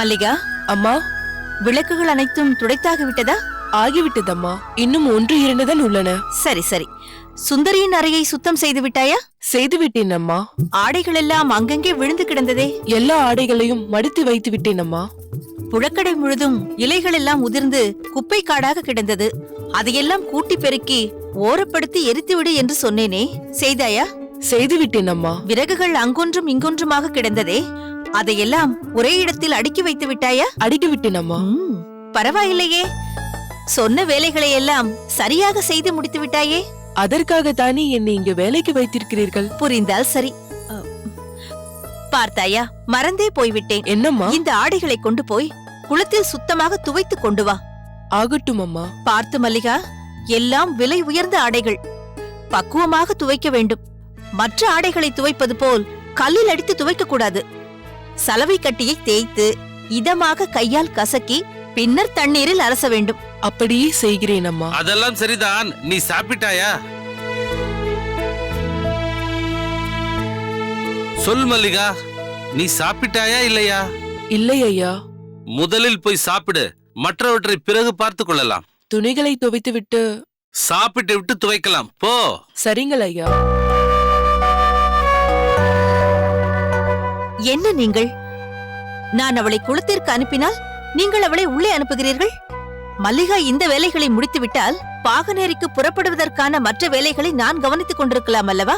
மல்லிகா, அம்மா, விளக்குகள் அனைத்தும் துடைத்தாகிவிட்டதா? ஆகிவிட்டதம்மா. இன்னும் 1-2 தான் உள்ளன. சரி சரி. சுந்தரியின் அறையை சுத்தம் செய்து விட்டாயா? செய்து விட்டேன் அம்மா. ஆடைகள் எல்லாம் அங்கங்கே விழுந்து கிடந்ததே. எல்லா ஆடைகளையும் மடித்து வைத்து விட்டேன் அம்மா. புழக்கடை முழுதும் இலைகள் எல்லாம் உதிர்ந்து குப்பை காடாக கிடந்தது. அதையெல்லாம் கூட்டி பெருக்கி ஓரப்படுத்தி எரித்துவிடு என்று சொன்னேனே, செய்தாயா? செய்து விட்டேன் அம்மா. விறகுகள் அங்கொன்றும் இங்கொன்றுமாக கிடந்ததே, அதையெல்லாம் ஒரே இடத்தில் அடுக்கி வைத்து விட்டாயா? அடுக்கி விட்டேன் அம்மா. பரவாயில்லையே, சொன்ன வேலைகளை எல்லாம் சரியாக செய்து முடித்து விட்டாயே. அதற்காகத்தானே என்னை இங்கு வேலைக்கு வைத்திருக்கிறீர்கள். புரிந்தால் சரி. பார்த்தாயா, மறந்தே போய்விட்டேன். என்னம்மா? இந்த ஆடைகளை கொண்டு போய் குளத்தில் சுத்தமாக துவைத்து கொண்டு வா. ஆகட்டும் அம்மா. பார்த்து மல்லிகா, எல்லாம் விலை உயர்ந்த ஆடைகள், பக்குவமாக துவைக்க வேண்டும். மற்ற ஆடைகளை துவைப்பது போல் கல்லில் அடித்து துவைக்க கூடாது. சலவை கட்டியை தேய்த்து இதமாக கையால் கசக்கி பின்னர் தண்ணீரில் அலச வேண்டும். அப்படியே செய்கிறேன் அம்மா. அதெல்லாம் சரிதான். நீ சாப்பிட்டாயா? சொல் மல்லிகா, நீ சாப்பிட்டாயா இல்லையா? இல்லை ஐயா. முதலில் போய் சாப்பிடு, மற்றவற்றை பிறகு பார்த்து கொள்ளலாம். துணிகளை துவைத்து விட்டு சாப்பிட்டு விட்டு துவைக்கலாம். போ. சரிங்கள் ஐயா. என்ன நீங்கள்? நான் அவளை குளத்திற்கு அனுப்பினால் நீங்கள் அவளை உள்ளே அனுப்புகிறீர்கள். மல்லிகா இந்த வேலைகளை முடித்துவிட்டால் பாகநேரிக்கு புறப்படுவதற்கான மற்ற வேலைகளை நான் கவனித்துக் கொண்டிருக்கலாம் அல்லவா?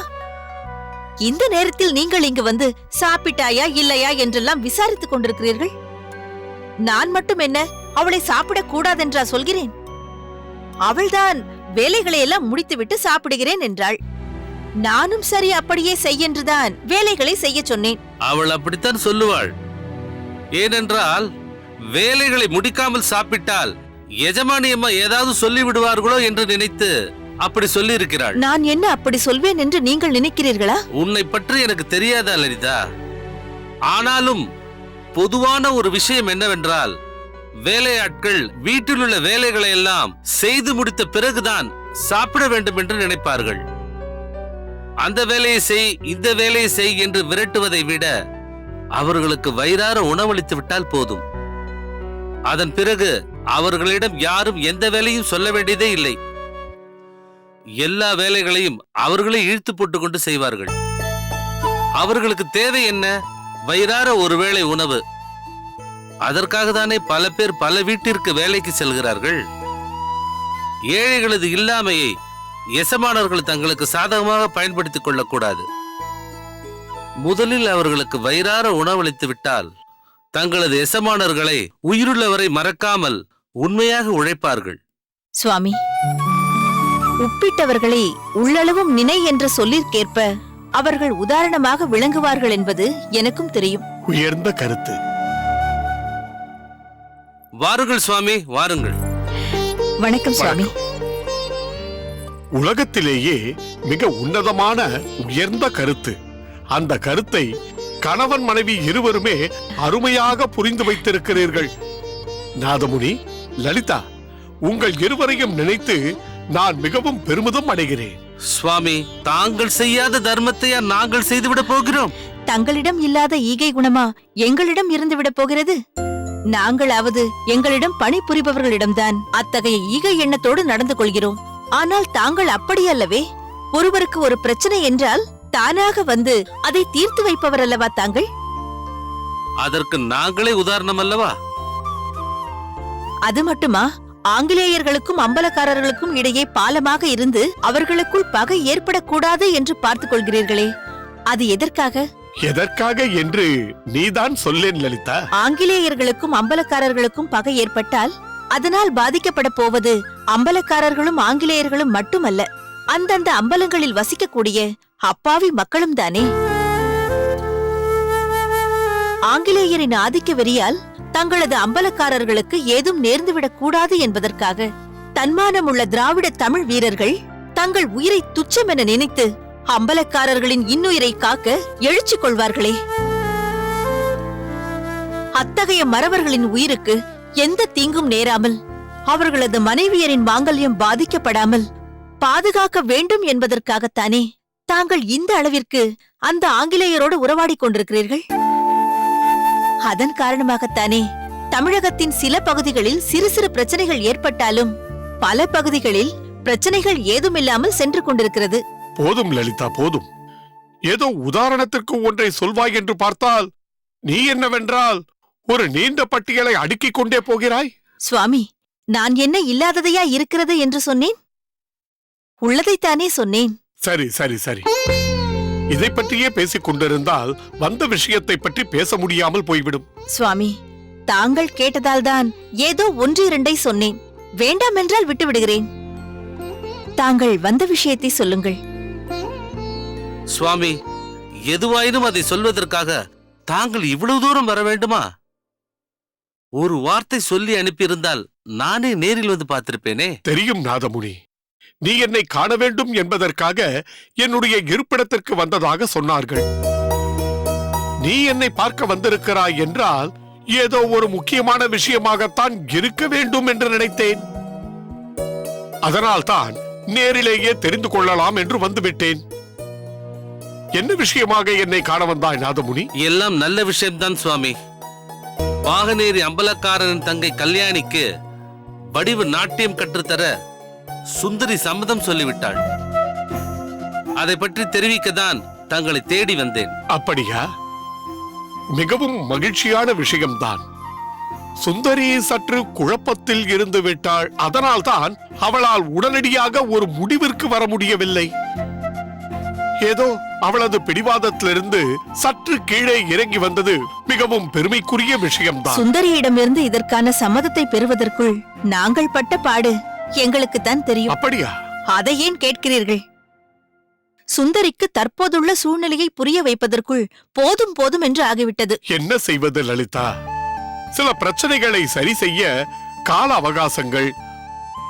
இந்த நேரத்தில் நீங்கள் இங்கு வந்து சாப்பிட்டாயா இல்லையா என்றெல்லாம் விசாரித்துக் கொண்டிருக்கிறீர்கள். நான் மட்டும் என்ன அவளை சாப்பிடக் கூடாதென்றா சொல்கிறேன்? அவள்தான் வேலைகளை எல்லாம் முடித்துவிட்டு சாப்பிடுகிறேன் என்றாள். நானும் சரி அப்படியே செய்யென்றுதான் வேலைகளை செய்ய சொன்னேன். அவள் அப்படித்தான் சொல்லுவாள். ஏனென்றால் வேலைகளை முடிக்காமல் சாப்பிட்டால் எஜமானி அம்மா ஏதாவது சொல்லி விடுவார்களோ என்று நினைத்து அப்படி சொல்லி இருக்கிறாள். நான் என்ன அப்படி சொல்வேன் என்று நீங்கள் நினைக்கிறீர்களா? உன்னை பற்றி எனக்கு தெரியாதா லலிதா? ஆனாலும் பொதுவான ஒரு விஷயம் என்னவென்றால், வேலையாட்கள் வீட்டில் உள்ள வேலைகளை எல்லாம் செய்து முடித்த பிறகுதான் சாப்பிட வேண்டும் என்று நினைப்பார்கள். அந்த வேலையை செய், இந்த வேலையை செய் என்று விரட்டுவதை விட அவர்களுக்கு வயிறார உணவளித்து விட்டால் போதும். அதன் பிறகு அவர்களிடம் யாரும் எந்த வேலையும் சொல்ல வேண்டியதே இல்லை. எல்லா வேலைகளையும் அவர்களே இழுத்து போட்டுக் கொண்டு செய்வார்கள். அவர்களுக்கு தேவை என்ன? வயிறார ஒருவேளை உணவு. அதற்காக தானே பல பேர் பல வீட்டிற்கு வேலைக்கு செல்கிறார்கள். ஏழைகளது இல்லாமையை எசமானவர்கள் தங்களுக்கு சாதகமாக பயன்படுத்திக் கொள்ளக்கூடாது. முதலில் அவர்களுக்கு வயிறார உணவளித்து விட்டால் தங்களது எசமானர்களை உயிருள்ளவரை மறக்காமல் உண்மையாக உழைப்பார்கள். சுவாமி, உப்பிட்டவர்களை உள்ளளவும் நினை என்ற சொல்லிற்கேற்ப அவர்கள் உதாரணமாக விளங்குவார்கள் என்பது எனக்கும் தெரியும். உயர்ந்த கருத்து. வாருங்கள் சுவாமி, வாருங்கள். வணக்கம் சுவாமி. உலகத்திலேயே மிக உன்னதமான உயர்ந்த கருத்து. அந்த கருத்தை கணவன் மனைவி இருவருமே அருமையாக புரிந்து வைத்திருக்கிறீர்கள். நாதமுனி, லலிதா, உங்கள் இருவரையும் நினைத்து நான் மிகவும் பெருமிதம் அடைகிறேன். சுவாமி, தாங்கள் செய்யாத தர்மத்தையா நாங்கள் செய்துவிட போகிறோம்? தங்களிடம் இல்லாத ஈகை குணமா எங்களிடம் இருந்துவிட போகிறது? நாங்களாவது எங்களிடம் பணிபுரிபவர்களிடம்தான் அத்தகைய ஈகை எண்ணத்தோடு நடந்து கொள்கிறோம். ஆனால் தாங்கள் அப்படி அல்லவே. ஒருவருக்கு ஒரு பிரச்சனை என்றால் தானாக வந்து அதை தீர்த்து வைப்பவர் அல்லவா தாங்கள்? அதற்கு நாங்களே உதாரணம் அல்லவா? அது மட்டுமா, ஆங்கிலேயர்களுக்கும் அம்பலக்காரர்களுக்கும் இடையே பாலமாக இருந்து அவர்களுக்குள் பகை ஏற்படக்கூடாது என்று பார்த்துக் கொள்கிறீர்களே, அது எதற்காக? எதற்காக என்று நீதான் சொல்லேன் லலிதா. ஆங்கிலேயர்களுக்கும் அம்பலக்காரர்களுக்கும் பகை ஏற்பட்டால் அதனால் பாதிக்கப்பட போவது அம்பலக்காரர்களும் ஆங்கிலேயர்களும் மட்டுமல்ல, அந்தந்த அம்பலங்களில் வசிக்கக்கூடிய அப்பாவி மக்களும் தானே. ஆங்கிலேயரின் ஆதிக்க வெறியால் தங்களது அம்பலக்காரர்களுக்கு ஏதும் நேர்ந்துவிடக் கூடாது என்பதற்காக தன்மானமுள்ள திராவிட தமிழ் வீரர்கள் தங்கள் உயிரை துச்சம் என நினைத்து அம்பலக்காரர்களின் இன்னுயிரை காக்க எழுச்சி கொள்வார்களே. அத்தகைய மறவர்களின் உயிருக்கு எந்த தீங்கும் நேராமல், அவர்களது மனைவியரின் மாங்கல்யம் பாதிக்கப்படாமல் பாதுகாக்க வேண்டும் என்பதற்காகத்தானே தாங்கள் இந்த அளவிற்கு அந்த ஆங்கிலேயரோடு உறவாடிக் கொண்டிருக்கிறீர்கள். அதன் காரணமாகத்தானே தமிழகத்தின் சில பகுதிகளில் சிறு சிறு பிரச்சனைகள் ஏற்பட்டாலும் பல பகுதிகளில் பிரச்சனைகள் ஏதுமில்லாமல் சென்று கொண்டிருக்கிறது. போதும் லலிதா, போதும். ஏதோ உதாரணத்திற்கு ஒன்றை சொல்வாய் என்று பார்த்தால் நீ என்னவென்றால் ஒரு நீண்ட பட்டியலை அடுக்கிக் கொண்டே போகிறாய். சுவாமி, நான் என்ன இல்லாததையா இருக்கிறது என்று சொன்னேன்? உள்ளதைத்தானே சொன்னேன். சரி சரி சரி, இதை பற்றியே பேசிக் கொண்டிருந்தால் வந்த விஷயத்தை பற்றி பேச முடியாமல் போய்விடும். சுவாமி, தாங்கள் கேட்டதால்தான் ஏதோ ஒன்று இரண்டை சொன்னேன். வேண்டாம் என்றால் விட்டு விடுகிறேன். தாங்கள் வந்த விஷயத்தை சொல்லுங்கள். சுவாமி, எதுவாயினும் அதை சொல்வதற்காக தாங்கள் இவ்வளவு தூரம் வர வேண்டுமா? ஒரு வார்த்தை சொல்லி அனுப்பியிருந்தால் நானே நேரில் வந்து பார்த்திருப்பேனே. தெரியும் நாதமுனி, நீ என்னை காண வேண்டும் என்பதற்காக என்னுடைய இருப்பிடத்திற்கு வந்ததாக சொன்னார்கள். நீ என்னை பார்க்க வந்திருக்கிறாய் என்றால் ஏதோ ஒரு முக்கியமான விஷயமாகத்தான் இருக்க வேண்டும் என்று நினைத்தேன். அதனால்தான் நேரிலேயே தெரிந்து கொள்ளலாம் என்று வந்துவிட்டேன். என்ன விஷயமாக என்னை காண வந்தாய் நாதமுனி? எல்லாம் நல்ல விஷயம்தான் சுவாமி. பாகனேரி அம்பலக்காரரின் தங்கை கல்யாணிக்கு வடிவு நாட்டியம் கற்றுத்தர சுந்தரி சம்மதம் சொல்லிவிட்டாள். அதை பற்றி தெரிவிக்கத்தான் தங்களை தேடி வந்தேன். அப்படியா? மிகவும் மகிழ்ச்சியான விஷயம்தான். சுந்தரி சற்று குழப்பத்தில் இருந்து விட்டாள். அதனால்தான் அவளால் உடனடியாக ஒரு முடிவிற்கு வர முடியவில்லை. ஏதோ அவளது பிடிவாதத்திலிருந்து சற்று கீழே இறங்கி வந்தது மிகவும் பெருமைக்குரிய விஷயம்தான். சுந்தரியிடமிருந்து இதற்கான சம்மதத்தை பெறுவதற்குள் நாங்கள் பட்ட பாடு எங்களுக்குத்தான் தெரியும். அப்படியா? அதை ஏன் கேட்கிறீர்கள்? சுந்தரிக்கு தற்போதுள்ள சூழ்நிலையை புரிய வைப்பதற்குள் போதும் போதும் என்று ஆகிவிட்டது. என்ன செய்வது லலிதா? சில பிரச்சனைகளை சரி செய்ய கால அவகாசங்கள்,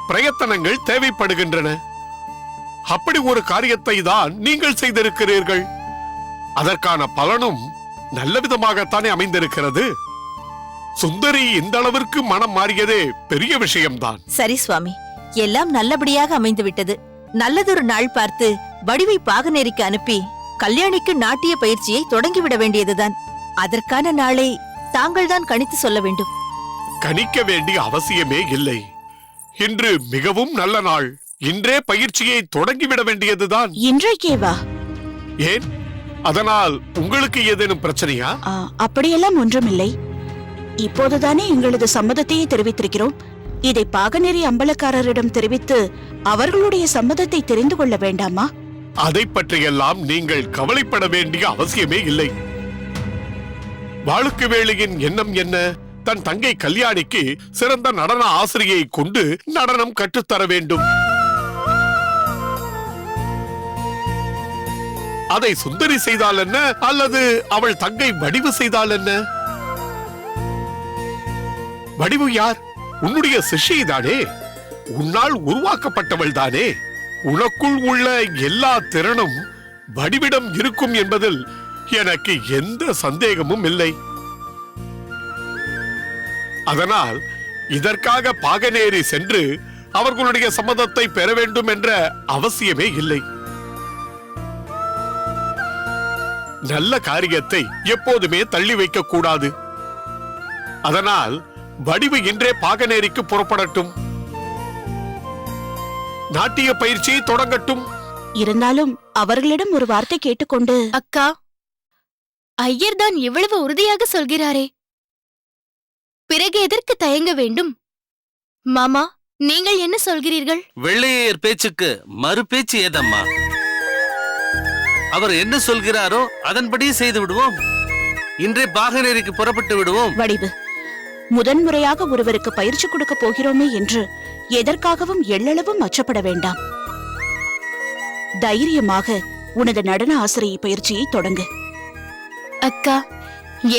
பிரயத்தனங்கள் தேவைப்படுகின்றன. அப்படி ஒரு காரியத்தை தான் நீங்கள் செய்திருக்கிறீர்கள். அதற்கான பலனும் நல்ல விதமாகத்தானே அமைந்திருக்கிறது. சுந்தரி இந்த அளவிற்கு மனம் மாறியதே பெரிய விஷயம்தான். சரி சுவாமி, எல்லாம் நல்லபடியாக அமைந்துவிட்டது. நல்லதொரு நாள் பார்த்து வடிவை பாகனேரிக்கு அனுப்பி கல்யாணிக்கு நாட்டிய பயிற்சியை தொடங்கிவிட வேண்டியதுதான். அதற்கான நாளை தாங்கள்தான் கணித்து சொல்ல வேண்டும். கணிக்க வேண்டிய அவசியமே இல்லை. இன்று மிகவும் நல்ல நாள். இன்றே பயிற்சியை தொடங்கிவிட வேண்டியதுதான். இன்றைக்கேவா? ஏன், அதனால் உங்களுக்கு ஏதேனும் பிரச்சனையா? அப்படியெல்லாம் ஒன்றுமில்லை. இப்போதுதானே எங்களது சம்மதத்தையே தெரிவித்திருக்கிறோம். இதை பாகனேரி அம்பலக்காரரிடம் தெரிவித்து அவர்களுடைய சம்மதத்தை தெரிந்து கொள்ள வேண்டாமா? அதை பற்றியெல்லாம் நீங்கள் கவலைப்பட வேண்டிய அவசியமே இல்லை. வாளுக்கு வேளையின் எண்ணம் என்ன? தன் தங்கை கல்யாணிக்கு சிறந்த நடன ஆசிரியை கொண்டு நடனம் கற்றுத்தர வேண்டும். அதை சுந்தரி செய்தால் என்ன, அல்லது அவள் தங்கை வடிவு செய்தால் என்ன? வடிவு யார்? உன்னுடைய சிஷ்யைதானே, உன்னால் உருவாக்கப்பட்டவள் தானே. உனக்குள் உள்ள எல்லா திறனும் வடிவிடம் இருக்கும் என்பதில் எனக்கு எந்த சந்தேகமும் இல்லை. அதனால் இதற்காக பாகனேரி சென்று அவர்களுடைய சம்மதத்தை பெற வேண்டும் என்ற அவசியமே இல்லை. நல்ல காரியத்தை எப்போதுமே தள்ளி வைக்க கூடாது. அதனால் வடிவு இன்றே பாகனேரிக்கு புறப்படட்டும். நாட்டிய பயிற்சியை தொடங்கட்டும். இருந்தாலும் அவர்களிடம் ஒரு வார்த்தை கேட்டுக்கொண்டு. அக்கா, ஐயர் தான் இவ்வளவு உறுதியாக சொல்கிறாரே, பிறகு எதற்கு தயங்க வேண்டும்? மாமா, நீங்கள் என்ன சொல்கிறீர்கள்? வெள்ளையர் பேச்சுக்கு மறு பேச்சு ஏதம்மா? அவர் என்ன சொல்கிறாரோ அதன்படியே செய்து விடுவோம். இன்றே பாகனேரிக்கு புறப்பட்டு விடுவோம். வடிவு, முதன்முறையாக ஒருவருக்கு பயிற்சி கொடுக்க போகிறோமே என்று எதற்காகவும் எள்ளளவும் அச்சப்பட வேண்டாம். தைரியமாக உனது நடன ஆசிரியை பயிற்சியை தொடங்கு. அக்கா,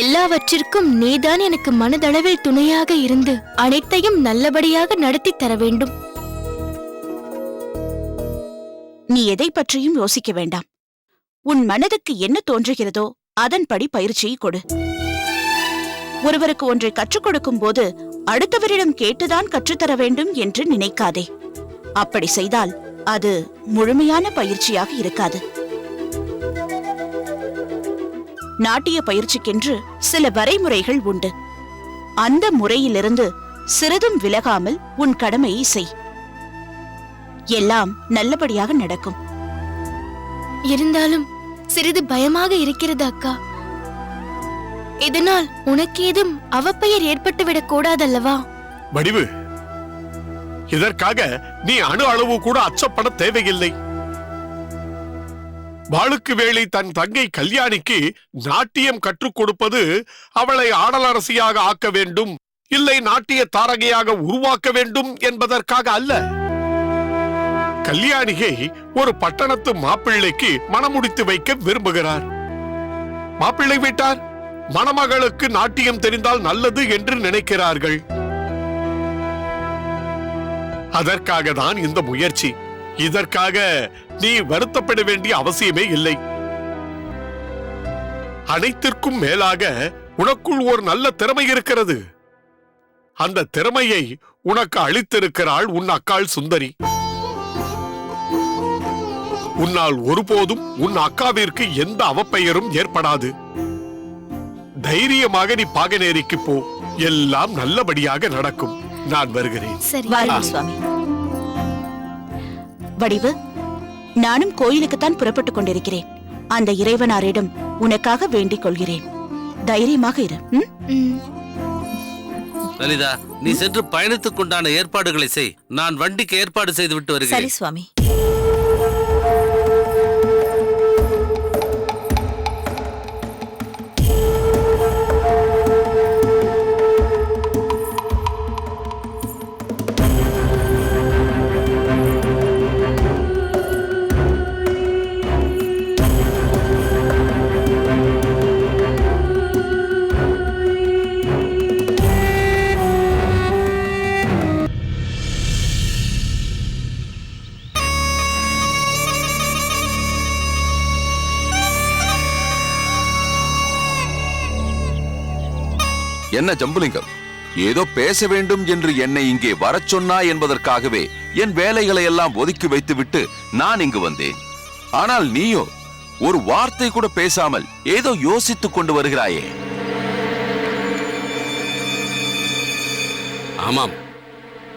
எல்லாவற்றிற்கும் நீதான் எனக்கு மனதளவில் துணையாக இருந்து அனைத்தையும் நல்லபடியாக நடத்தி தர வேண்டும். நீ எதை பற்றியும் யோசிக்க வேண்டாம். உன் மனதுக்கு என்ன தோன்றுகிறதோ அதன்படி பயிற்சியை கொடு. ஒருவருக்கு ஒன்றை கற்றுக் கொடுக்கும் போது அடுத்தவரிடம் கேட்டுதான் கற்றுத்தர வேண்டும் என்று நினைக்காதே. அப்படி செய்தால் அது முழுமையான பயிற்சியாக இருக்காது. நாட்டிய பயிற்சிக்கென்று சில வரைமுறைகள் உண்டு. அந்த முறையிலிருந்து சிறிதும் விலகாமல் உன் கடமையை செய். எல்லாம் நல்லபடியாக நடக்கும். இருந்தாலும் சிறிது பயமாக இருக்கிறது அக்கா. இதனால் உனக்கு ஏதும் அவப்பெயர் ஏற்பட்டுவிடக் கூடாதல்லவா? வடிவு, இதற்காக நீ அணு அளவு கூட அச்சப்பட தேவையில்லை. வாளுக்கு வேளை தன் தங்கை கல்யாணிக்கு நாட்டியம் கற்றுக் கொடுப்பது அவளை ஆடலரசியாக ஆக்க வேண்டும், இல்லை நாட்டிய தாரகையாக உருவாக்க வேண்டும் என்பதற்காக அல்ல. கல்யாணியை ஒரு பட்டணத்து மாப்பிள்ளைக்கு மணமுடித்து வைக்க விரும்புகிறார். மாப்பிள்ளை வீட்டார் மணமகளுக்கு நாட்டியம் தெரிந்தால் நல்லது என்று நினைக்கிறார்கள். அதற்காக தான் இந்த முயற்சி. இதற்காக நீ வருத்தப்பட வேண்டிய அவசியமே இல்லை. அனைத்திற்கும் மேலாக உனக்குள் ஒரு நல்ல திறமை இருக்கிறது. அந்த திறமையை உனக்கு அளித்திருக்கிறாள் உன் அக்காள் சுந்தரி. உன்னால் ஒருபோதும் உன் அக்காவிற்கு எந்த அவப்பெயரும் ஏற்படாது. தைரியமாக நீ பாகனேரிக்கு போ. எல்லாம் நல்லபடியாக நடக்கும். நான் வருகிறேன். வாருங்கள் சுவாமி. வடிவு, நானும் கோயிலுக்குத்தான் புறப்பட்டுக் கொண்டிருக்கிறேன். அந்த இறைவனாரிடம் உனக்காக வேண்டிக் கொள்கிறேன். தைரியமாக இரு. லலிதா, நீ சென்று பயணத்துக்குண்டான ஏற்பாடுகளை செய். நான் வண்டிக்கு ஏற்பாடு செய்து விட்டு வருகிறேன். சரி சுவாமி. என்ன ஜம்புலிங்கம், ஏதோ பேச வேண்டும் என்று என்னை இங்கே வரச் சொன்னா என்பதற்காகவே என் வேலைகளை எல்லாம் ஒதுக்கி வைத்துவிட்டு நான் இங்கு வந்தேன். ஆனால் நீயோ ஒரு வார்த்தை கூட பேசாமல் ஏதோ யோசித்துக் கொண்டு வருகிறாயே. ஆமாம்,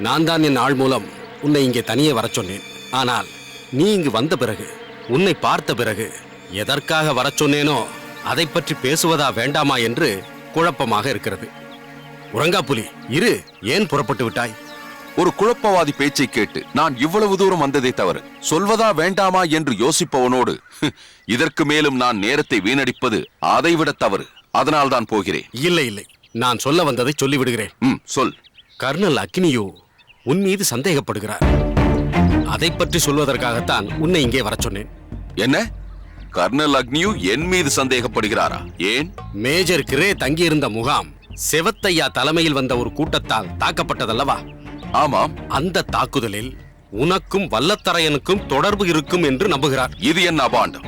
நான் தான் என் ஆள் மூலம் உன்னை இங்கே தனியே வரச் சொன்னேன். ஆனால் நீ இங்கு வந்த பிறகு, உன்னை பார்த்த பிறகு எதற்காக வரச் சொன்னேனோ அதை பற்றி பேசுவதா வேண்டாமா என்று குழப்பமாக இருக்கிறது. உறங்காப்புலி, இரு, ஏன் புறப்பட்டு விட்டாய்? ஒரு குழப்பவாதி பேச்சை கேட்டு நான் இவ்வளவு தூரம் வந்ததே தவறு. சொல்வதா வேண்டாமா என்று யோசிப்பவனோடு இதற்கு மேலும் நான் நேரத்தை வீணடிப்பது அதைவிட தவறு. அதனால் தான் போகிறேன். இல்லை இல்லை, நான் சொல்ல வந்ததை சொல்லிவிடுகிறேன். சொல். கர்னல் அக்னியோ உன் மீது சந்தேகப்படுகிறார். அதை பற்றி சொல்வதற்காகத்தான் உன்னை இங்கே வரச் சொன்னேன். என்ன? கர்னல் அக்னியு என் மீது சந்தேகப்படுகிறாரா? ஏன்? மேஜர் கிரே தங்கியிருந்த முகாம் செவத்தையா தலைமையில் வந்த ஒரு கூட்டத்தால் தாக்கப்பட்டதல்லவா? ஆமாம். அந்த தாக்குதலில் உனக்கும் வல்லத்தரையனுக்கும் தொடர்பு இருக்கும் என்று நம்புகிறார். இது என்ன அபாண்டம்?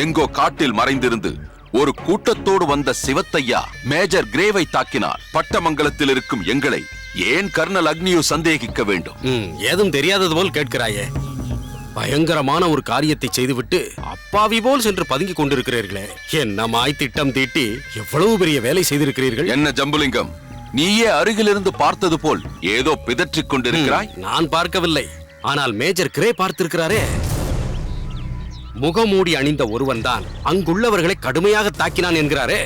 எங்கோ காட்டில் மறைந்திருந்து ஒரு கூட்டத்தோடு வந்த சிவத்தையா மேஜர் கிரேவை தாக்கினார். பட்டமங்கலத்தில் இருக்கும் எங்களை ஏன் கர்னல் அக்னியு சந்தேகிக்க வேண்டும்? ஏதும் தெரியாதது போல் கேட்கிறாயே. பயங்கரமான ஒரு காரியத்தை செய்துவிட்டு அப்பாவி போல் சென்று பதுங்கிக் கொண்டிருக்கிறீர்களே. என்னமாய் திட்டம் தீட்டி எவ்வளவு பெரிய வேலை செய்திருக்கிறீர்கள். என்ன ஜம்புலிங்கம், நீயே அருகிலிருந்து பார்த்தது போல் ஏதோ பிதற்றிக் கொண்டிருக்கிறாய். நான் பார்க்கவில்லை, ஆனால் மேஜர் கிரே பார்த்திருக்கிறாரே. முகமூடி அணிந்த ஒருவன் தான் அங்குள்ளவர்களை கடுமையாக தாக்கினான் என்கிறாரே.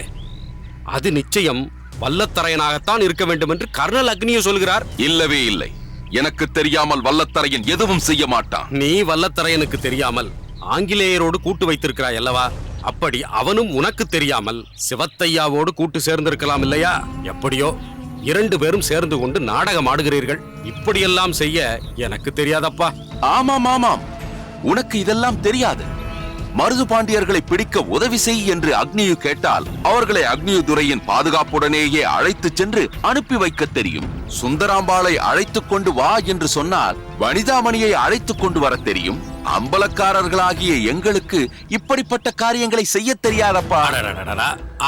அது நிச்சயம் வல்லத்தரையனாகத்தான் இருக்க வேண்டும் என்று கர்னல் அக்னியோ சொல்கிறார். இல்லவே இல்லை, எனக்கு தெரியாமல் வல்லத்தரையன் எதுவும் செய்ய மாட்டான். நீ வல்லத்தரையனுக்கு தெரியாமல் ஆங்கிலேயரோடு கூட்டு வைத்திருக்கிறாய் அல்லவா? அப்படி அவனும் உனக்கு தெரியாமல் சிவத்தையாவோடு கூட்டு சேர்ந்திருக்கலாம் இல்லையா? எப்படியோ 2 பேரும் சேர்ந்து கொண்டு நாடகம் ஆடுகிறீர்கள். இப்படியெல்லாம் செய்ய எனக்கு தெரியாதப்பா. ஆமாம் ஆமாம், உனக்கு இதெல்லாம் தெரியாது. மருது பாண்டியர்களை பிடிக்க உதவி செய் என்று அக்னியு கேட்டால் அவர்களை அக்னியு துரையின் பாதுகாப்புடனேயே அழைத்து சென்று அனுப்பி வைக்க தெரியும். சுந்தராம்பாளை அழைத்துக் கொண்டு வா என்று சொன்னால் வனிதாமணியை அழைத்துக் கொண்டு வர தெரியும். அம்பலக்காரர்களாகிய எங்களுக்கு இப்படிப்பட்ட காரியங்களை செய்ய தெரியாதப்பா.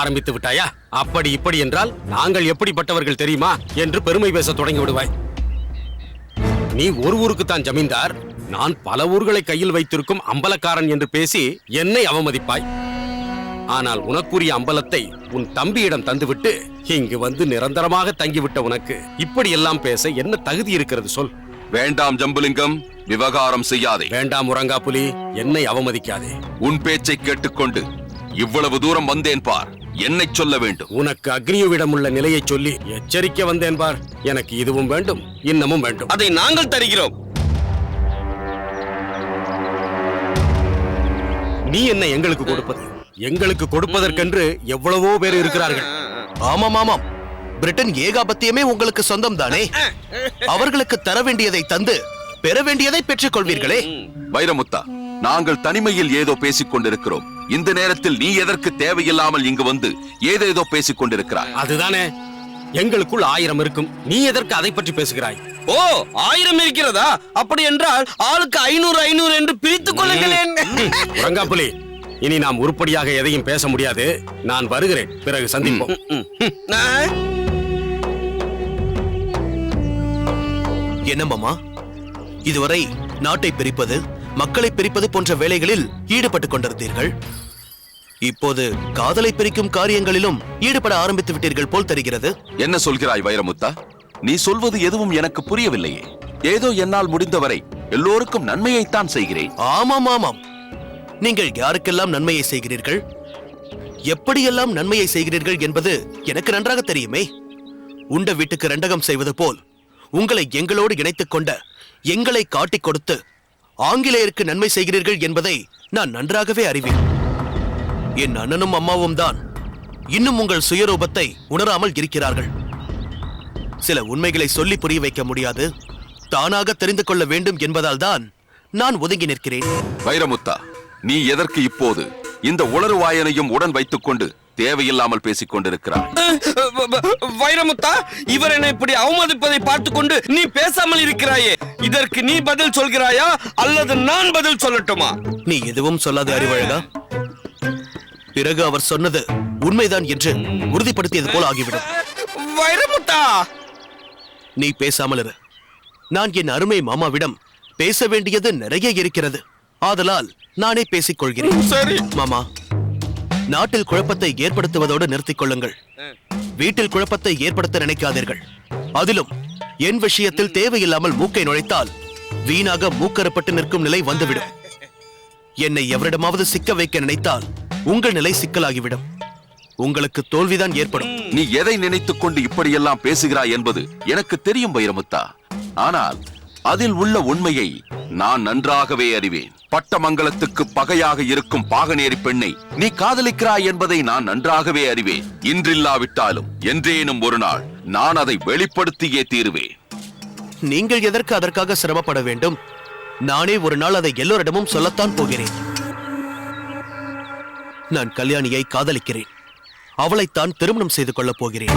ஆரம்பித்து விட்டாயா? அப்படி இப்படி என்றால் நாங்கள் எப்படிப்பட்டவர்கள் தெரியுமா என்று பெருமை பேச தொடங்கி விடுவாய். நீ ஒரு ஊருக்குத்தான் ஜமீன்தார், நான் பல ஊர்களை கையில் வைத்திருக்கும் அம்பலக்காரன் என்று பேசி என்னை அவமதிப்பாய். ஆனால் உனக்குரிய அம்பலத்தை உன் தம்பியிடம் தந்துவிட்டு இங்கு வந்து நிரந்தரமாக தங்கிவிட்ட உனக்கு இப்படி எல்லாம் பேச என்ன தகுதி இருக்கிறது சொல். வேண்டாம் ஜம்புலிங்கம், விவகாரம் செய்யாதே. வேண்டாம் முரங்காப்புலி, என்னை அவமதிக்காதே. உன் பேச்சை கேட்டுக்கொண்டு இவ்வளவு தூரம் வந்தேன் பார். என்னை சொல்ல வேண்டும். உனக்கு அக்னியுவிடம் உள்ள நிலையை சொல்லி எச்சரிக்க வந்தேன் பார். எனக்கு இதுவும் வேண்டும், இன்னமும் வேண்டும். அதை நாங்கள் தருகிறோம். நீ என்ன எங்களுக்கு கொடுப்பது? எங்களுக்கு கொடுப்பதற்கென்று எவ்வளவோ பேர் இருக்கிறார்கள். ஆமாம் ஆமாம், பிரிட்டன் ஏகாபத்தியமே உங்களுக்கு சொந்தம் தானே. அவர்களுக்கு தர வேண்டியதை தந்து பெற வேண்டியதை பெற்றுக் கொள்வீர்களே. வைரமுத்தா, நாங்கள் தனிமையில் ஏதோ பேசிக் கொண்டிருக்கிறோம். இந்த நேரத்தில் நீ எதற்கு தேவையில்லாமல் இங்கு வந்து ஏதேதோ பேசிக் கொண்டிருக்கிறாய்? அதுதானே, எங்களுக்குள் 1000 இருக்கும். நீ எதற்கு அதை பற்றி பேசுகிறாய்? ஓ, 1000 இருக்கிறதா? அப்படி என்றால் ஆளுக்கு 500 என்று பிரித்துக் கொள்ளுங்களேன். முரங்காப்புலி, இனி நாம் உருப்படியாக எதையும் பேச முடியாது. நான் வருகிறேன், பிறகு சந்திப்போம். என்ன மாமா, இதுவரை நாட்டை பிரிப்பது, மக்களை பிரிப்பது போன்ற வேலைகளில் ஈடுபட்டுக் கொண்டிருந்தீர்கள். இப்போது காதலை பிரிக்கும் காரியங்களிலும் ஈடுபட ஆரம்பித்து விட்டீர்கள் போல் தெரிகிறது. என்ன சொல்கிறாய் வைரமுத்தா? நீ சொல்வது எதுவும் எனக்கு புரியவில்லையே. ஏதோ என்னால் முடிந்தவரை எல்லோருக்கும் நன்மையைத்தான் செய்கிறேன். ஆமாம் ஆமாம், நீங்கள் யாருக்கெல்லாம் நன்மையை செய்கிறீர்கள், எப்படியெல்லாம் நன்மையை செய்கிறீர்கள் என்பது எனக்கு நன்றாக தெரியுமே. உண்ட வீட்டுக்கு ரெண்டகம் செய்வது போல் உங்களை எங்களோடு இணைத்துக் கொண்ட, எங்களை காட்டிக் கொடுத்து ஆங்கிலேயருக்கு நன்மை செய்கிறீர்கள் என்பதை நான் நன்றாகவே அறிவேன். என் அண்ணனும் அம்மாவும் தான் இன்னும் உங்கள் சுயரூபத்தை உணராமல் இருக்கிறார்கள். சில உண்மைகளை சொல்லி புரிய வைக்க முடியாது, தானாக தெரிந்து கொள்ள வேண்டும் என்பதால் தான் நான் ஒதுங்கி நிற்கிறேன். வைரமுத்தா, நீ எதற்கு இப்போது இந்த உளறுவாயனையும் உடன் வைத்துக் கொண்டு தேவையில்லாமல் பேசிக் கொண்டிருக்கிறார்? வைரமுத்தா, இவர் என்னை இப்படி அவமதிப்பதை பார்த்துக் கொண்டு நீ பேசாமல் இருக்கிறாயே, இதற்கு நீ பதில் சொல்கிறாயா அல்லது நான் பதில் சொல்லட்டுமா? நீ எதுவும் சொல்லாத அறிவழகா. பிறகு அவர் சொன்னது உண்மைதான் என்று உறுதிப்படுத்தியது போல் ஆகிவிடும். வைரமுத்தா, நீ பேசாமல் இரு. நான் என் அருமை மாமாவிடம் பேச வேண்டியது நிறைய இருக்கிறது. ஆதலால் நானே பேசிக் கொள்கிறேன். சரி மாமா, நாட்டில் குழப்பத்தை ஏற்படுத்துவதோடு நிறுத்திக் கொள்ளுங்கள். வீட்டில் குழப்பத்தை ஏற்படுத்த நினைக்காதீர்கள். அதிலும் என் விஷயத்தில் தேவையில்லாமல் மூக்கை நுழைத்தால் வீணாக மூக்கரப்பட்டு நிற்கும் நிலை வந்துவிடும். என்னை எவரிடமாவது சிக்க வைக்க நினைத்தால் உங்கள் நிலை சிக்கலாகிவிடும். உங்களுக்கு தோல்விதான் ஏற்படும். நீ எதை நினைத்துக் கொண்டு இப்படியெல்லாம் பேசுகிறாய் என்பது எனக்கு தெரியும் வைரமுத்தா. ஆனால் அதில் உள்ள உண்மையை நான் நன்றாகவே அறிவேன். பட்டமங்கலத்துக்கு பகையாக இருக்கும் பாகனேரி பெண்ணை நீ காதலிக்கிறாய் என்பதை நான் நன்றாகவே அறிவேன். இன்றில்லாவிட்டாலும் என்றேனும் ஒரு நாள் நான் அதை வெளிப்படுத்தியே தீருவேன். நீங்கள் எதற்கு அதற்காக சிரமப்பட வேண்டும்? நானே ஒரு நாள் அதை எல்லோரிடமும் சொல்லத்தான் போகிறேன். நான் கல்யாணியை காதலிக்கிறேன். அவளைத்தான் திருமணம் செய்து கொள்ளப் போகிறேன்.